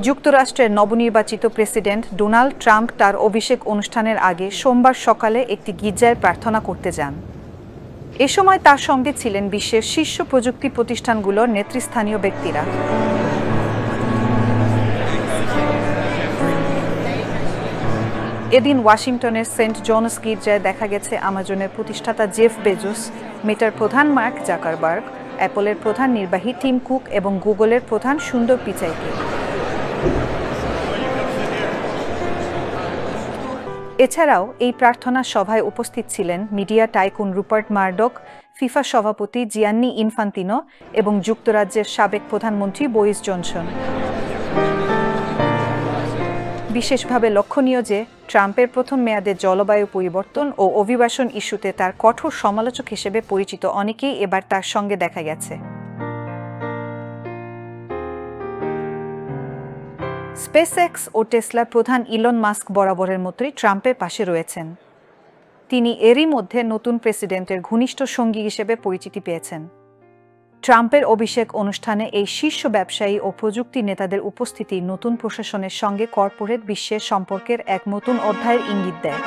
যুক্তরাষ্ট্রের নবনির্বাচিত president Donald Trump তার অভিষেক অনুষ্ঠানের আগে সোমবার সকালে একটি গির্জায় প্রার্থনা করতে যান। এ সময় তার সঙ্গে ছিলেন বিশ্বের শীর্ষ প্রযুক্তি প্রতিষ্ঠানগুলোর নেতৃস্থানীয় ব্যক্তিরা। এদিন ওয়াশিংটনের সেন্ট জনস গির্জায় দেখা গেছে আমাজনের প্রতিষ্ঠাতা জেফ বেজোস, মেটার প্রধান মার্ক জাকারবার্গ, অ্যাপলের প্রধান নির্বাহী টিম কুক এবং গুগলের প্রধান সুন্দর পিচাইকে। এছাড়াও এই প্রার্থনা সভায় উপস্থিত ছিলেন media tycoon Rupert Murdoch, FIFA সভাপতি জিয়ান্নি ইনফান্তিনো এবং যুক্তরাজ্যের সাবেক প্রধানমন্ত্রী বরিস জনসন। বিশেষভাবে লক্ষণীয় যে ট্রাম্পের প্রথম মেয়াদে জলবায়ু পরিবর্তন ও অভিবাসন ইস্যুতে তার কঠোর সমালোচক হিসেবে পরিচিত অনেকেই এবার তার সঙ্গে দেখা গেছে। স্পেসএক্স ও টেসলার প্রধান ইলন মাস্ক বরাবরের মতোই ট্রাম্পের পাশে রয়েছেন। তিনি এরই মধ্যে নতুন প্রেসিডেন্টের ঘনিষ্ঠ সঙ্গী হিসেবে পরিচিতি পেয়েছেন। ট্রাম্পের অভিষেক অনুষ্ঠানে এই শীর্ষ ব্যবসায়ী ও প্রযুক্তি নেতাদের উপস্থিতি নতুন প্রশাসনের সঙ্গে কর্পোরেট বিশ্বের সম্পর্কের এক নতুন অধ্যায়ের ইঙ্গিত দেয়।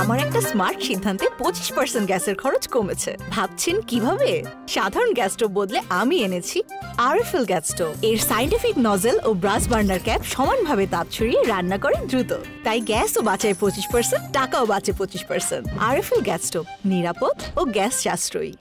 আমার একটা স্মার্ট সিদ্ধান্তে 25% গ্যাসের খরচ কমেছে। ভাবছেন কিভাবে? সাধারণ গ্যাস স্টোভ বদলে আমি এনেছি আরএফএল গ্যাস স্টোভ। এর সাইন্টিফিক নজল ও ব্রাস বার্নার ক্যাপ সমানভাবে তাপ ছড়িয়ে রান্না করে দ্রুত, তাই গ্যাসও বাঁচায় 25%, টাকাও বাঁচে 25%। আরএফএল গ্যাস স্টোভ নিরাপদ ও গ্যাস সাশ্রয়ী।